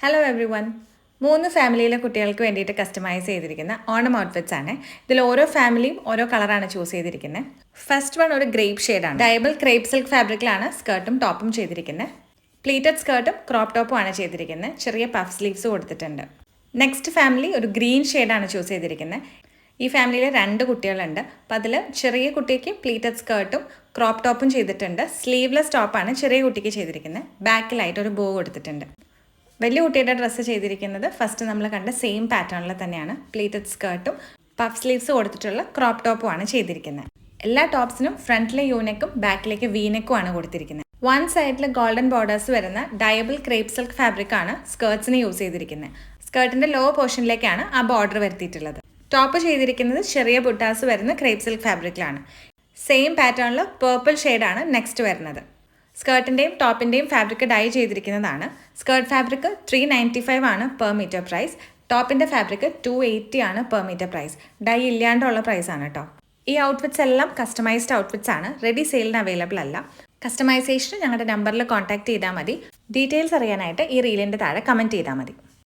Hello every one 3 ഫാമിലിയിലെ കുട്ടികൾക്ക് വേണ്ടിയിട്ട് കസ്റ്റമൈസ് ചെയ്തിരിക്കുന്ന ഓണം ഔട്ട്ഫിറ്റ്സ് ആണ്. ഇതിൽ ഓരോ ഫാമിലിയും ഓരോ കളറാണ് ചൂസ് ചെയ്തിരിക്കുന്നത്. ഫസ്റ്റ് വൺ ഒരു ഗ്രേപ്പ് ഷെയ്ഡാണ്. ഡയബിൾ ക്രേപ്പ് സിൽക്ക് ഫാബ്രിക്കിലാണ് സ്കർട്ടും ടോപ്പും ചെയ്തിരിക്കുന്നത്. പ്ലീറ്റഡ് സ്കർട്ടും ക്രോപ്പ് ടോപ്പും ആണ് ചെയ്തിരിക്കുന്നത്. ചെറിയ പഫ് സ്ലീവ്സ് കൊടുത്തിട്ടുണ്ട്. നെക്സ്റ്റ് ഫാമിലി ഒരു ഗ്രീൻ ഷെയ്ഡാണ് ചൂസ് ചെയ്തിരിക്കുന്നത്. ഈ ഫാമിലിയിൽ 2 കുട്ടികളുണ്ട്. അപ്പം അതിൽ ചെറിയ കുട്ടിക്ക് പ്ലീറ്റഡ് സ്കർട്ടും ക്രോപ്പ് ടോപ്പും ചെയ്തിട്ടുണ്ട്. സ്ലീവ്ലെസ് ടോപ്പാണ് ചെറിയ കുട്ടിക്ക് ചെയ്തിരിക്കുന്നത്. ബാക്കിലായിട്ട് ഒരു ബോ കൊടുത്തിട്ടുണ്ട്. വലിയ കുട്ടിയുടെ ഡ്രസ്സ് ചെയ്തിരിക്കുന്നത് ഫസ്റ്റ് നമ്മൾ കണ്ട സെയിം പാറ്റേണിൽ തന്നെയാണ്. പ്ലീറ്റഡ് സ്കർട്ടും പഫ് സ്ലീവ്സ് കൊടുത്തിട്ടുള്ള ക്രോപ്പ് ടോപ്പുമാണ് ചെയ്തിരിക്കുന്നത്. എല്ലാ ടോപ്സിനും ഫ്രണ്ടിലെ യൂനെക്കും ബാക്കിലേക്ക് വീനെക്കും ആണ് കൊടുത്തിരിക്കുന്നത്. വൺ സൈഡിൽ ഗോൾഡൻ ബോർഡേഴ്സ് വരുന്ന ഡയബിൾ ക്രേപ്പ് സിൽക്ക് ഫാബ്രിക് ആണ് സ്കേർട്സിന് യൂസ് ചെയ്തിരിക്കുന്നത്. സ്കേർട്ടിന്റെ ലോ പോർഷനിലേക്കാണ് ആ ബോർഡർ വരുത്തിയിട്ടുള്ളത്. ടോപ്പ് ചെയ്തിരിക്കുന്നത് ചെറിയ ബുട്ടാസ് വരുന്ന ക്രേപ്പ് സിൽക്ക് ഫാബ്രിക്കിലാണ്. സെയിം പാറ്റേണിൽ പേർപ്പിൾ ഷെയ്ഡാണ് നെക്സ്റ്റ് വരുന്നത്. സ്കേർട്ടിൻ്റെയും ടോപ്പിൻ്റെയും ഫാബ്രിക് ഡൈ ചെയ്തിരിക്കുന്നതാണ്. സ്കേർട്ട് ഫാബ്രിക് 395 ആണ് പെർ മീറ്റർ പ്രൈസ്. ടോപ്പിൻ്റെ ഫാബ്രിക് 280 ആണ് പെർ മീറ്റർ പ്രൈസ്. ഡൈ ഇല്ലാണ്ടുള്ള പ്രൈസാണ് കേട്ടോ. ഈ ഔട്ട്ഫിറ്റ്സ് എല്ലാം കസ്റ്റമൈസ്ഡ് ഔട്ട്ഫിറ്റ്സ് ആണ്. റെഡി സെയിലിന് അവൈലബിൾ അല്ല. കസ്റ്റമൈസേഷൻ ഞങ്ങളുടെ നമ്പറിൽ കോൺടാക്ട് ചെയ്താൽ മതി. ഡീറ്റെയിൽസ് അറിയാനായിട്ട് ഈ റീലിൻ്റെ താഴെ കമൻറ്റ് ചെയ്താൽ മതി.